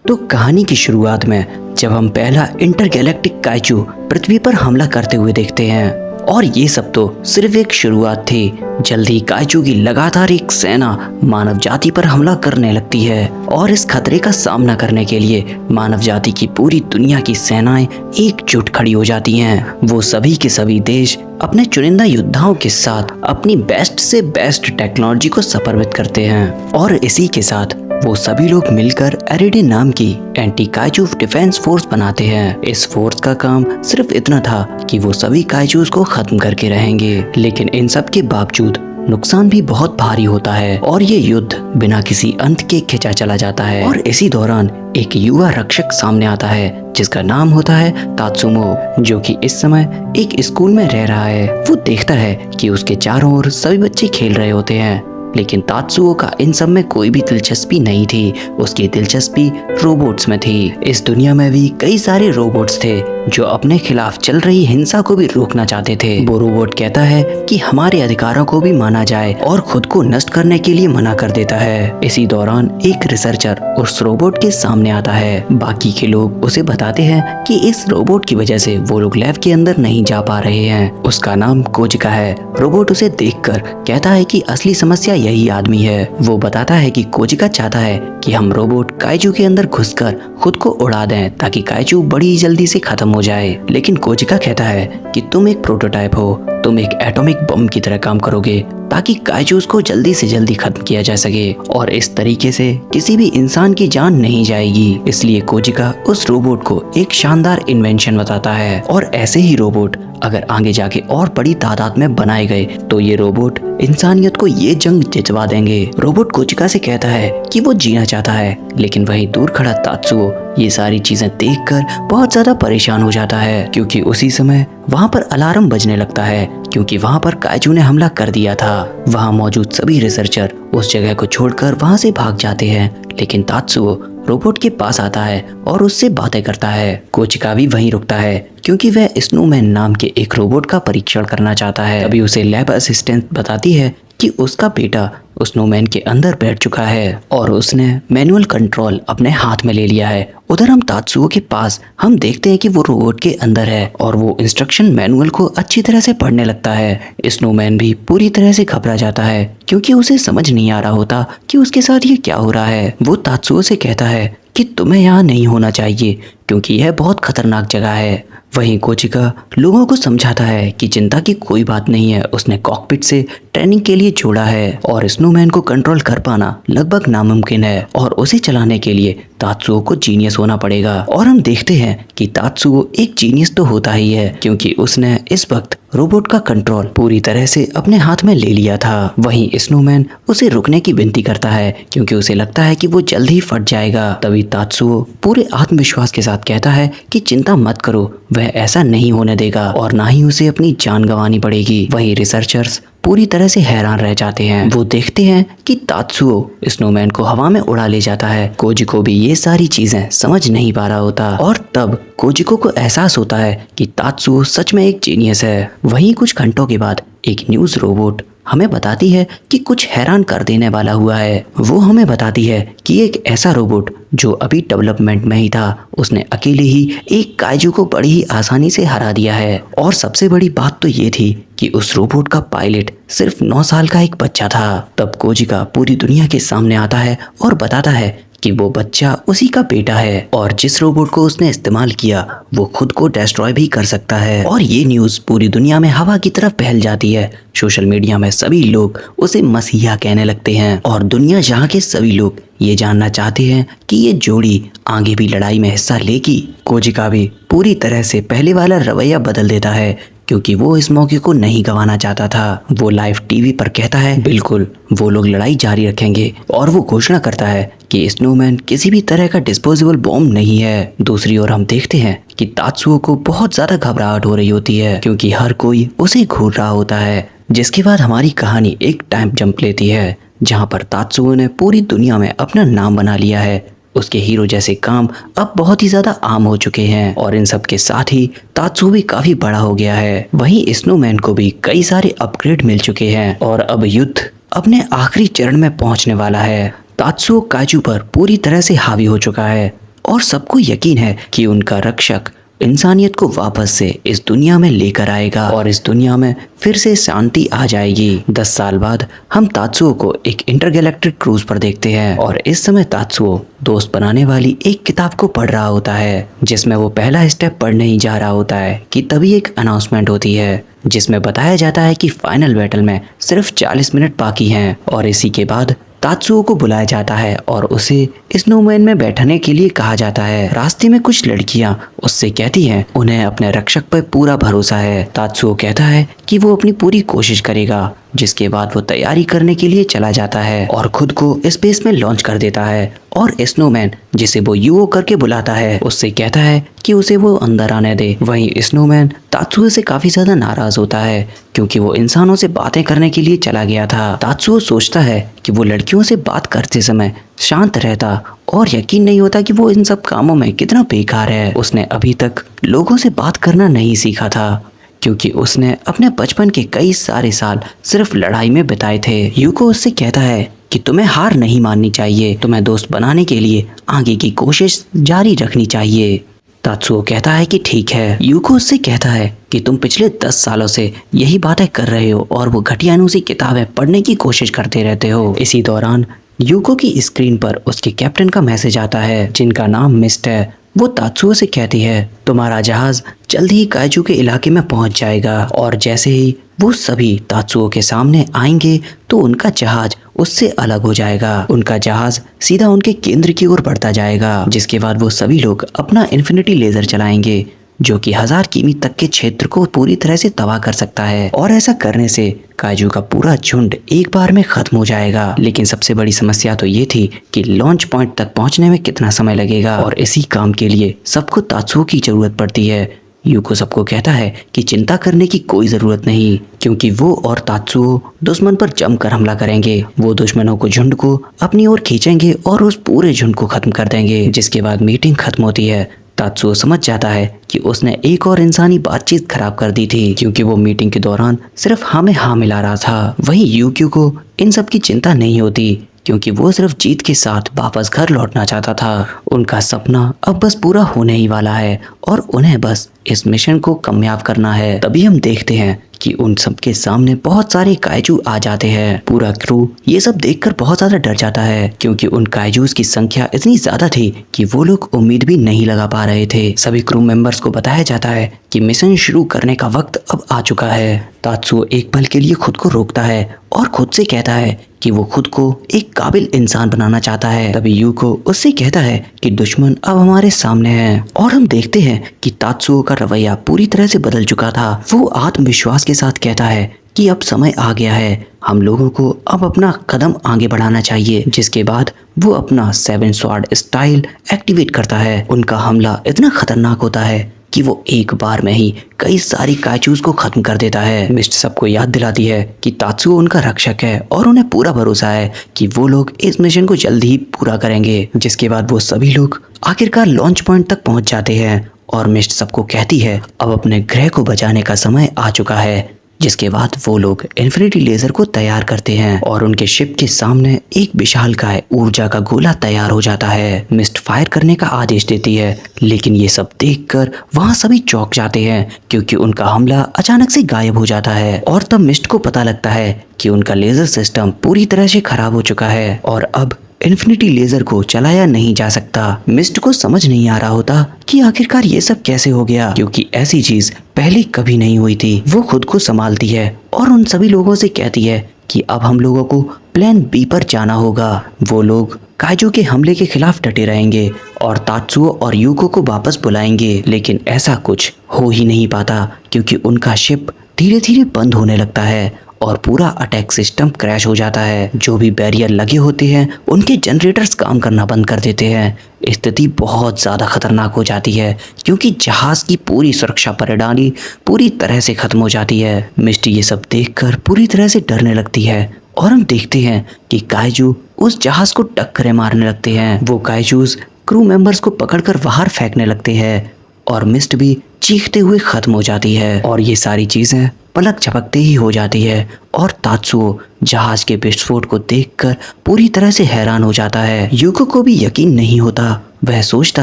तो कहानी की शुरुआत में जब हम पहला इंटरगैलेक्टिक काइजू पृथ्वी पर हमला करते हुए देखते हैं, और ये सब तो सिर्फ एक शुरुआत थी। जल्द ही काइजू की लगातार एक सेना मानव जाति पर हमला करने लगती है, और इस खतरे का सामना करने के लिए मानव जाति की पूरी दुनिया की सेनाएं एकजुट खड़ी हो जाती हैं। वो सभी के सभी देश अपने चुनिंदा योद्धाओं के साथ अपनी बेस्ट से बेस्ट टेक्नोलॉजी को समर्पित करते हैं, और इसी के साथ वो सभी लोग मिलकर एरिडे नाम की एंटी काइजू डिफेंस फोर्स बनाते हैं। इस फोर्स का काम सिर्फ इतना था कि वो सभी काइजूस को खत्म करके रहेंगे, लेकिन इन सब के बावजूद नुकसान भी बहुत भारी होता है और ये युद्ध बिना किसी अंत के खिंचा चला जाता है। और इसी दौरान एक युवा रक्षक सामने आता है जिसका नाम होता है तात्सुमो, जो कि इस समय एक स्कूल में रह रहा है। वो देखता है कि उसके चारों ओर सभी बच्चे खेल रहे होते हैं, लेकिन तात्सुओ का इन सब में कोई भी दिलचस्पी नहीं थी। उसकी दिलचस्पी रोबोट्स में थी। इस दुनिया में भी कई सारे रोबोट्स थे जो अपने खिलाफ चल रही हिंसा को भी रोकना चाहते थे। वो रोबोट कहता है कि हमारे अधिकारों को भी माना जाए और खुद को नष्ट करने के लिए मना कर देता है। इसी दौरान एक रिसर्चर उस रोबोट के सामने आता है। बाकी के लोग उसे बताते हैं कि इस रोबोट की वजह से वो लोग लैब के अंदर नहीं जा पा रहे हैं। उसका नाम कोजिका है। रोबोट उसे देखकर कहता है कि असली समस्या यही आदमी है। वो बताता है कि कोजिका चाहता है कि हम रोबोट काइजू के अंदर घुसकर खुद को उड़ा दें ताकि काइजू बड़ी जल्दी से खत्म हो जाए। लेकिन कोजिका कहता है कि तुम एक प्रोटोटाइप हो, तुम एक एटॉमिक बम की तरह काम करोगे ताकि काइजूस को जल्दी से जल्दी खत्म किया जा सके, और इस तरीके से किसी भी इंसान की जान नहीं जाएगी। इसलिए कोजिका उस रोबोट को एक शानदार इन्वेंशन बताता है, और ऐसे ही रोबोट अगर आगे जाके और बड़ी तादाद में बनाए गए तो ये रोबोट इंसानियत को ये जंग जितवा देंगे। रोबोट कोजिका से कहता है कि वो जीना चाहता है, लेकिन वहीं दूर खड़ा तात्सुओ ये सारी चीजें देखकर बहुत ज्यादा परेशान हो जाता है, क्योंकि उसी समय वहाँ पर अलार्म बजने लगता है, क्योंकि वहाँ पर काइजू ने हमला कर दिया था। वहाँ मौजूद सभी रिसर्चर उस जगह को छोड़कर वहाँ से भाग जाते हैं, लेकिन तात्सुओ रोबोट के पास आता है और उससे बातें करता है। कोजिका भी वहीं रुकता है क्योंकि वह स्नोमैन नाम के एक रोबोट का परीक्षण करना चाहता है। अभी उसे लैब असिस्टेंट बताती है कि उसका बेटा स्नोमैन के अंदर बैठ चुका है और उसने मैनुअल कंट्रोल अपने हाथ में ले लिया है। उधर हम तात्सुओ के पास हम देखते हैं कि वो रोबोट के अंदर है और वो इंस्ट्रक्शन मैनुअल को अच्छी तरह से पढ़ने लगता है। स्नोमैन भी पूरी तरह से घबरा जाता है क्योंकि उसे समझ नहीं आ रहा होता कि उसके साथ ये क्या हो रहा है। वो तात्सुओ से कहता है कि तुम्हें यहाँ नहीं होना चाहिए क्योंकि यह बहुत खतरनाक जगह है। वहीं कोजिका लोगों को समझाता है कि चिंता की कोई बात नहीं है, उसने कॉकपिट से ट्रेनिंग के लिए जोड़ा है और स्नोमैन को कंट्रोल कर पाना लगभग नामुमकिन है, और उसे चलाने के लिए तात्सुओ को जीनियस होना पड़ेगा। और हम देखते हैं कि तात्सुओ एक जीनियस तो होता ही है क्योंकि उसने इस वक्त रोबोट का कंट्रोल पूरी तरह से अपने हाथ में ले लिया था। वहीं स्नोमैन उसे रुकने की विनती करता है क्योंकि उसे लगता है कि वो जल्द ही फट जाएगा। तभी तात्सुओ पूरे आत्मविश्वास के साथ कहता है कि चिंता मत करो, वह ऐसा नहीं होने देगा और ना ही उसे अपनी जान गंवानी पड़ेगी। वहीं रिसर्चर्स पूरी तरह से हैरान रह जाते हैं। वो देखते हैं कि तात्सुओ स्नोमैन को हवा में उड़ा ले जाता है। कोजिको भी ये सारी चीजें समझ नहीं पा रहा होता, और तब कोजिको को एहसास होता है कि तात्सुओ सच में एक जीनियस है। वहीं कुछ घंटों के बाद एक न्यूज़ रोबोट हमें बताती है कि कुछ हैरान कर देने वाला हुआ है। वो हमें बताती है कि एक ऐसा रोबोट जो अभी डेवलपमेंट में ही था, उसने अकेले ही एक काइजू को बड़ी ही आसानी से हरा दिया है। और सबसे बड़ी बात तो ये थी कि उस रोबोट का पायलट सिर्फ 9 साल का एक बच्चा था। तब कोजिका पूरी दुनिया के सामने आता है और बताता है कि वो बच्चा उसी का बेटा है, और जिस रोबोट को उसने इस्तेमाल किया वो खुद को डिस्ट्रॉय भी कर सकता है। और ये न्यूज़ पूरी दुनिया में हवा की तरफ फैल जाती है। सोशल मीडिया में सभी लोग उसे मसीहा कहने लगते हैं, और दुनिया जहाँ के सभी लोग ये जानना चाहते हैं कि ये जोड़ी आगे भी लड़ाई में हिस्सा लेगी। कोजिका भी पूरी तरह से पहले वाला रवैया बदल देता है क्योंकि वो इस मौके को नहीं गंवाना चाहता था। वो लाइव टीवी पर कहता है बिल्कुल वो लोग लड़ाई जारी रखेंगे, और वो घोषणा करता है कि स्नोमैन किसी भी तरह का डिस्पोजेबल बॉम्ब नहीं है। दूसरी ओर हम देखते हैं कि तात्सुओ को बहुत ज्यादा घबराहट हो रही होती है क्योंकि हर कोई उसे घूर रहा होता है। जिसके बाद हमारी कहानी एक टाइम जंप लेती है जहाँ पर तात्सुओ ने पूरी दुनिया में अपना नाम बना लिया है। उसके हीरो जैसे काम अब बहुत ही ज्यादा आम हो चुके हैं, और इन सब के साथ ही तात्सुओ भी काफी बड़ा हो गया है। वहीं स्नोमैन को भी कई सारे अपग्रेड मिल चुके हैं, और अब युद्ध अपने आखिरी चरण में पहुंचने वाला है। तात्सुओ काइजू पर पूरी तरह से हावी हो चुका है। और सबको यकीन है कि उनका रक्षक इंसानियत को वापस से इस दुनिया में लेकर आएगा और इस दुनिया में फिर से शांति आ जाएगी। 10 साल बाद हम तात्सुओ को एक इंटरगैलेक्टिक क्रूज पर देखते हैं और इस समय तात्सुओ दोस्त बनाने वाली एक किताब को पढ़ रहा होता है, जिसमें वो पहला स्टेप पढ़ने ही जा रहा होता है कि तभी एक अनाउंसमेंट होती है जिसमें बताया जाता है कि फाइनल बैटल में सिर्फ 40 मिनट बाकी हैं और इसी के बाद तात्सुओ को बुलाया जाता है और उसे स्नोमैन में बैठने के लिए कहा जाता है। रास्ते में कुछ लड़कियां उससे कहती हैं उन्हें अपने रक्षक पर पूरा भरोसा है। तात्सुओ कहता है कि वो अपनी पूरी कोशिश करेगा, जिसके बाद वो तैयारी करने के लिए चला जाता है और खुद को स्पेस में लॉन्च कर देता है और स्नोमैन जिसे वो यूओ करके बुलाता है उससे कहता है कि उसे वो अंदर आने दे। वहीं स्नोमैन तात्सुओ से काफी ज्यादा नाराज होता है क्योंकि वो इंसानों से बातें करने के लिए चला गया था। तात्सुओ सोचता है कि वो लड़कियों से बात करते समय शांत रहता और यकीन नहीं होता कि वो इन सब कामों में कितना बेकार है। उसने अभी तक लोगों से बात करना नहीं सीखा था क्योंकि उसने अपने बचपन के कई सारे साल सिर्फ लड़ाई में बिताए थे। यूको उससे कहता है कि तुम्हें हार नहीं माननी चाहिए, तुम्हें दोस्त बनाने के लिए आगे की कोशिश जारी रखनी चाहिए। तात्सुओ कहता है कि ठीक है। यूको उससे कहता है कि तुम पिछले 10 सालों से यही बातें कर रहे हो और वो घटिया-नुसी किताबें पढ़ने की कोशिश करते रहते हो। इसी दौरान यूको की स्क्रीन पर उसके कैप्टन का मैसेज आता है जिनका नाम मिस्ट है। वो तात्सुओ से कहती है तुम्हारा जहाज जल्द ही काइजू के इलाके में पहुंच जाएगा और जैसे ही वो सभी तात्सुओ के सामने आएंगे तो उनका जहाज उससे अलग हो जाएगा। उनका जहाज सीधा उनके केंद्र की ओर बढ़ता जाएगा, जिसके बाद वो सभी लोग अपना इन्फिनिटी लेजर चलाएंगे जो कि 1000 किमी तक के क्षेत्र को पूरी तरह से तबाह कर सकता है और ऐसा करने से काइजू का पूरा झुंड एक बार में खत्म हो जाएगा। लेकिन सबसे बड़ी समस्या तो ये थी कि लॉन्च पॉइंट तक पहुंचने में कितना समय लगेगा और इसी काम के लिए सबको तात्सुओ की जरूरत पड़ती है। यूको सबको कहता है कि चिंता करने की कोई जरूरत नहीं क्योंकि वो और तात्सुओ दुश्मन पर जमकर हमला करेंगे। वो दुश्मनों को झुंड को अपनी ओर खींचेंगे और उस पूरे झुंड को खत्म कर देंगे। जिसके बाद मीटिंग खत्म होती है। तात्सुओ समझ जाता है कि उसने एक और इंसानी बातचीत खराब कर दी थी क्योंकि वो मीटिंग के दौरान सिर्फ हाँ में हाँ मिला रहा था। वहीं यूक्यू को इन सब की चिंता नहीं होती क्योंकि वो सिर्फ जीत के साथ वापस घर लौटना चाहता था। उनका सपना अब बस पूरा होने ही वाला है और उन्हें बस इस मिशन को कामयाब करना है। तभी हम देखते हैं कि उन सब के सामने बहुत सारे काइजू आ जाते हैं। पूरा क्रू ये सब देखकर बहुत ज्यादा डर जाता है क्योंकि उन काइजूस की संख्या इतनी ज्यादा थी कि वो लोग उम्मीद भी नहीं लगा पा रहे थे। सभी क्रू मेंबर्स को बताया जाता है कि मिशन शुरू करने का वक्त अब आ चुका है। तात्सुओ एक पल के लिए खुद को रोकता है और खुद से कहता है कि वो खुद को एक काबिल इंसान बनाना चाहता है। तभी यूको उससे कहता है कि दुश्मन अब हमारे सामने है और हम देखते हैं कि तात्सुओ का रवैया पूरी तरह से बदल चुका था। वो आत्मविश्वास के साथ कहता है कि अब समय आ गया है, हम लोगों को अब अपना कदम आगे बढ़ाना चाहिए। जिसके बाद वो अपना 7 स्वॉर्ड स्टाइल एक्टिवेट करता है। उनका हमला इतना खतरनाक होता है कि वो एक बार में ही कई सारी काइजूस को खत्म कर देता है। मिस्ट सबको याद दिलाती है कि तात्सुओ उनका रक्षक है और उन्हें पूरा भरोसा है कि वो लोग इस मिशन को जल्द ही पूरा करेंगे। जिसके बाद वो सभी लोग आखिरकार लॉन्च पॉइंट तक पहुंच जाते हैं और मिस्ट सबको कहती है अब अपने ग्रह को बचाने का समय आ चुका है। जिसके बाद वो लोग इन्फिनिटी लेजर को तैयार करते हैं और उनके शिप के सामने एक विशालकाय ऊर्जा का गोला तैयार हो जाता है। मिस्ट फायर करने का आदेश देती है लेकिन ये सब देखकर वहाँ सभी चौंक जाते हैं क्योंकि उनका हमला अचानक से गायब हो जाता है और तब मिस्ट को पता लगता है कि उनका लेजर सिस्टम पूरी तरह से खराब हो चुका है और अब इन्फिनिटी लेजर को चलाया नहीं जा सकता। मिस्ट को समझ नहीं आ रहा होता कि आखिरकार ये सब कैसे हो गया क्योंकि ऐसी चीज पहले कभी नहीं हुई थी। वो खुद को संभालती है और उन सभी लोगों से कहती है कि अब हम लोगों को प्लान बी पर जाना होगा। वो लोग काइजू के हमले के खिलाफ डटे रहेंगे और तात्सुओ और यूको को वापस बुलाएंगे। लेकिन ऐसा कुछ हो ही नहीं पाता क्योंकि उनका शिप धीरे धीरे बंद होने लगता है और पूरा अटैक सिस्टम क्रैश हो जाता है। जो भी बैरियर लगे होते हैं उनके जनरेटर्स काम करना बंद कर देते हैं। स्थिति बहुत ज़्यादा खतरनाक हो जाती है क्योंकि जहाज की पूरी सुरक्षा प्रणाली पूरी तरह से खत्म हो जाती है। मिस्टी ये सब देखकर पूरी तरह से डरने लगती है और हम देखते हैं कि काइजू उस जहाज को टक्करें मारने लगते हैं। वो काइजूस क्रू मेंबर्स को पकड़कर बाहर फेंकने लगते हैं और मिस्ट भी चीखते हुए खत्म हो जाती है और ये सारी चीजें पलक झपकते ही हो जाती है और तात्सुओ जहाज के विस्फोट को देखकर पूरी तरह से हैरान हो जाता है। यूको को भी यकीन नहीं होता। वह सोचता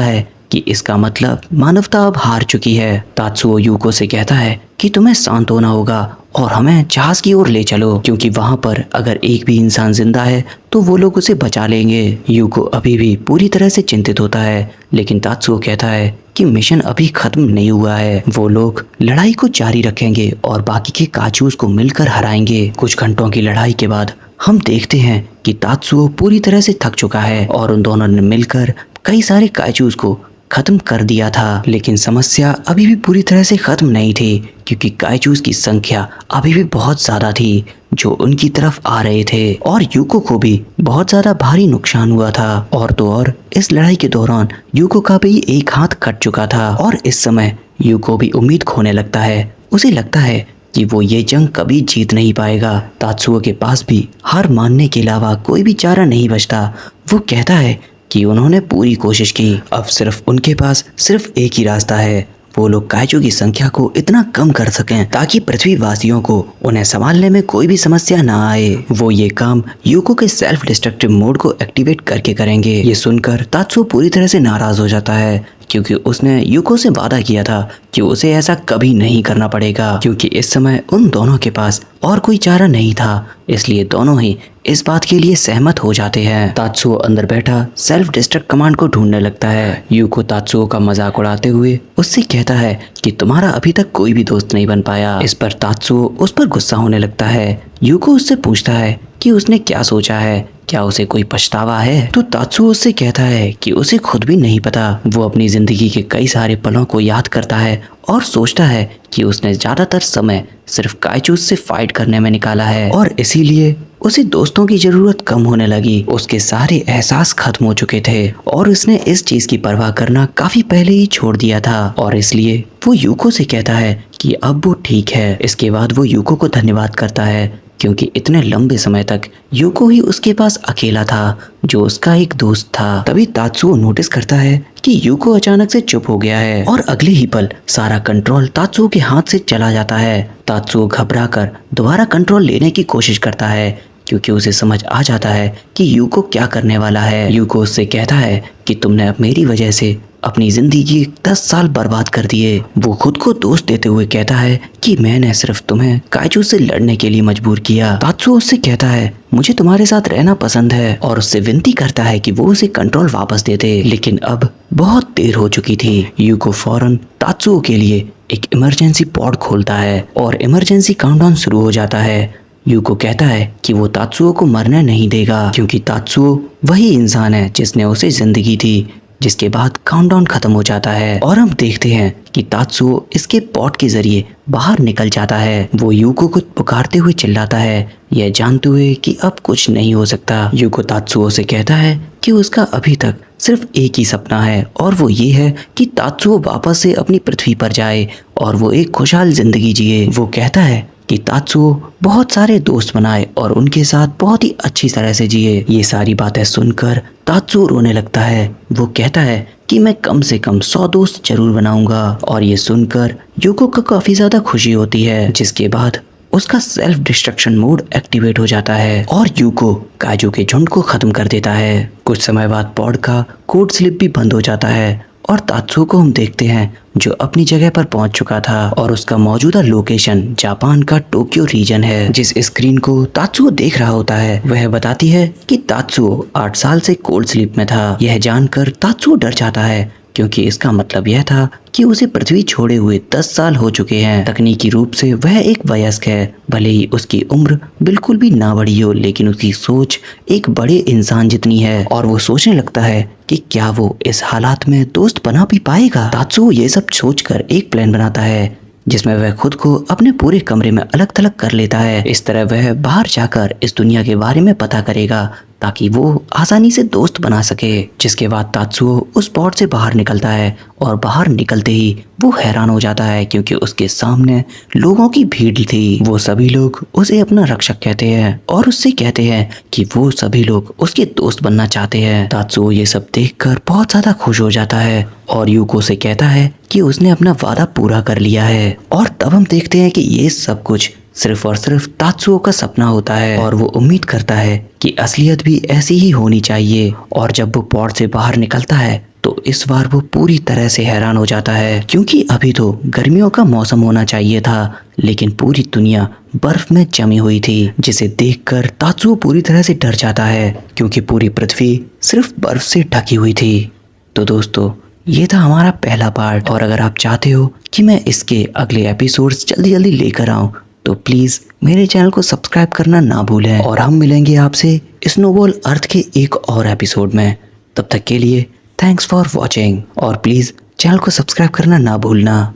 है कि इसका मतलब मानवता अब हार चुकी है। तात्सुओ यूको से कहता है कि तुम्हें शांत होना होगा और हमें जहाज की ओर ले चलो, क्योंकि वहां पर अगर एक भी इंसान जिंदा है तो वो लोग उसे बचा लेंगे। यूको अभी भी पूरी तरह से चिंतित होता है, लेकिन तात्सुओ कहता है कि मिशन अभी खत्म नहीं हुआ है। वो लोग लड़ाई को जारी रखेंगे और बाकी के काचूस को मिलकर हराएंगे। कुछ घंटों की लड़ाई के बाद हम देखते हैं कि तात्सुओ पूरी तरह से थक चुका है और उन दोनों ने मिलकर कई सारे काचूस को खत्म कर दिया था। लेकिन समस्या अभी भी पूरी तरह से खत्म नहीं थी, क्योंकि काइजूस की संख्या अभी भी बहुत ज्यादा थी जो उनकी तरफ आ रहे थे और यूको को भी बहुत ज्यादा भारी नुकसान हुआ था। और तो और इस लड़ाई के दौरान यूको का भी एक हाथ कट चुका था और इस समय यूको भी उम्मीद खोने लगता है। उसे लगता है कि वो ये जंग कभी जीत नहीं पाएगा। तात्सुओ के पास भी हार मानने के अलावा कोई भी चारा नहीं बचता। वो कहता है कि उन्होंने पूरी कोशिश की, अब सिर्फ उनके पास सिर्फ एक ही रास्ता है। वो लोग काइजू की संख्या को इतना कम कर सकें ताकि पृथ्वीवासियों को उन्हें संभालने में कोई भी समस्या ना आए। वो ये काम यूको के सेल्फ डिस्ट्रक्टिव मोड को एक्टिवेट करके करेंगे। ये सुनकर तात्सुओ पूरी तरह से नाराज हो जाता है, क्योंकि उसने यूको से वादा किया था कि उसे ऐसा कभी नहीं करना पड़ेगा, क्योंकि इस समय उन दोनों के पास और कोई चारा नहीं था। इसलिए दोनों ही इस बात के लिए सहमत हो जाते हैं। तात्सुओ अंदर बैठा सेल्फ डिस्ट्रक्ट कमांड को ढूंढने लगता है। यूको तात्सुओ का मजाक उड़ाते हुए उससे कहता है कि तुम्हारा अभी तक कोई भी दोस्त नहीं बन पाया। इस पर तात्सुओ उस पर गुस्सा होने लगता है। यूको उससे पूछता है कि उसने क्या सोचा है, क्या उसे कोई पछतावा है? तो तात्सुओ उससे कहता है कि उसे खुद भी नहीं पता। वो अपनी जिंदगी के कई सारे पलों को याद करता है और सोचता है कि उसने ज्यादातर समय सिर्फ काइजूस से फाइट करने में निकाला है और इसीलिए उसे दोस्तों की जरूरत कम होने लगी। उसके सारे एहसास खत्म हो चुके थे और उसने इस चीज की परवाह करना काफी पहले ही छोड़ दिया था और इसलिए वो यूको से कहता है कि अब वो ठीक है। इसके बाद वो यूको को धन्यवाद करता है, क्योंकि इतने लंबे समय तक यूको ही उसके पास अकेला था जो उसका एक दोस्त था। तभी तात्सुओ नोटिस करता है कि यूको अचानक से चुप हो गया है और अगले ही पल सारा कंट्रोल तात्सुओ के हाथ से चला जाता है। तात्सुओ घबराकर दोबारा कंट्रोल लेने की कोशिश करता है, क्योंकि उसे समझ आ जाता है कि यूको क्या करने वाला है। यूको उससे कहता है कि तुमने अब मेरी वजह से अपनी जिंदगी 10 साल बर्बाद कर दिए। वो खुद को दोष देते हुए कहता है कि मैंने सिर्फ तुम्हें काइजू से लड़ने के लिए मजबूर किया। तात्सुओ उससे कहता है मुझे तुम्हारे साथ रहना पसंद है और उससे विनती करता है कि वो उसे कंट्रोल वापस दे दे, लेकिन अब बहुत देर हो चुकी थी। यूको फौरन तात्सुओ के लिए एक इमरजेंसी पॉड खोलता है और इमरजेंसी काउंटडाउन शुरू हो जाता है। यूको कहता है कि वो तात्सुओ को मरने नहीं देगा, क्योंकि तात्सुओ वही इंसान है जिसने उसे जिंदगी दी। जिसके बाद काउंटडाउन खत्म हो जाता है और हम देखते हैं कि तात्सुओ इसके पॉट के जरिए बाहर निकल जाता है। वो यूको को पुकारते हुए चिल्लाता है, यह जानते हुए कि अब कुछ नहीं हो सकता। यूको तात्सुओ से कहता है कि उसका अभी तक सिर्फ एक ही सपना है और वो ये है कि तात्सुओ वापस से अपनी पृथ्वी पर जाए और वो एक खुशहाल जिंदगी जिए। वो कहता है कि तात्सुओ बहुत सारे दोस्त बनाए और उनके साथ बहुत ही अच्छी तरह से जिए। ये सारी बातें सुनकर तात्सुओ रोने लगता है। वो कहता है कि मैं कम से कम 100 दोस्त जरूर बनाऊंगा और ये सुनकर यूको को काफी ज्यादा खुशी होती है, जिसके बाद उसका सेल्फ डिस्ट्रक्शन मोड एक्टिवेट हो जाता है और यूको काइजू के झुंड को खत्म कर देता है। कुछ समय बाद पॉड का कोड स्लिप भी बंद हो जाता है और तात्सुओ को हम देखते हैं जो अपनी जगह पर पहुंच चुका था और उसका मौजूदा लोकेशन जापान का टोक्यो रीजन है। जिस स्क्रीन को तात्सुओ देख रहा होता है वह बताती है कि तात्सुओ 8 साल से कोल्ड स्लीप में था। यह जानकर तात्सुओ डर जाता है, क्योंकि इसका मतलब यह था कि उसे पृथ्वी छोड़े हुए 10 साल हो चुके हैं। तकनीकी रूप से वह एक वयस्क है, भले ही उसकी उम्र बिल्कुल भी ना बड़ी हो, लेकिन उसकी सोच एक बड़े इंसान जितनी है और वो सोचने लगता है कि क्या वो इस हालात में दोस्त बना भी पाएगा। तात्सुओ ये सब सोचकर एक प्लान बनाता है जिसमें वह खुद को अपने पूरे कमरे में अलग थलग कर लेता है। इस तरह वह बाहर जाकर इस दुनिया के बारे में पता करेगा ताकि वो आसानी से दोस्त बना सके। जिसके बाद तात्सुओ उस पॉड से बाहर निकलता है और बाहर निकलते ही वो हैरान हो जाता है, क्योंकि उसके सामने लोगों की भीड़ थी। वो सभी लोग उसे अपना रक्षक कहते हैं और उससे कहते हैं कि वो सभी लोग उसके दोस्त बनना चाहते हैं। तात्सुओ ये सब देखकर बहुत ज्यादा खुश हो जाता है और यूको से कहता है कि उसने अपना वादा पूरा कर लिया है। और तब हम देखते हैं कि ये सब कुछ सिर्फ और सिर्फ तात्सुओ का सपना होता है और वो उम्मीद करता है कि असलियत भी ऐसी ही होनी चाहिए। और जब वो पॉड से बाहर निकलता है तो इस बार वो पूरी तरह से हैरान हो जाता है, क्योंकि अभी तो गर्मियों का मौसम होना चाहिए था, लेकिन पूरी दुनिया बर्फ में जमी हुई थी, जिसे देखकर तात्सुओ पूरी तरह से डर जाता है, क्योंकि पूरी पृथ्वी सिर्फ बर्फ से ढकी हुई थी। तो दोस्तों, ये था हमारा पहला पार्ट, और अगर आप चाहते हो कि मैं इसके अगले एपिसोड्स जल्दी जल्दी लेकर आऊं, तो प्लीज़ मेरे चैनल को सब्सक्राइब करना ना भूलें। और हम मिलेंगे आपसे स्नोबॉल अर्थ के एक और एपिसोड में। तब तक के लिए थैंक्स फॉर वॉचिंग, और प्लीज़ चैनल को सब्सक्राइब करना ना भूलना।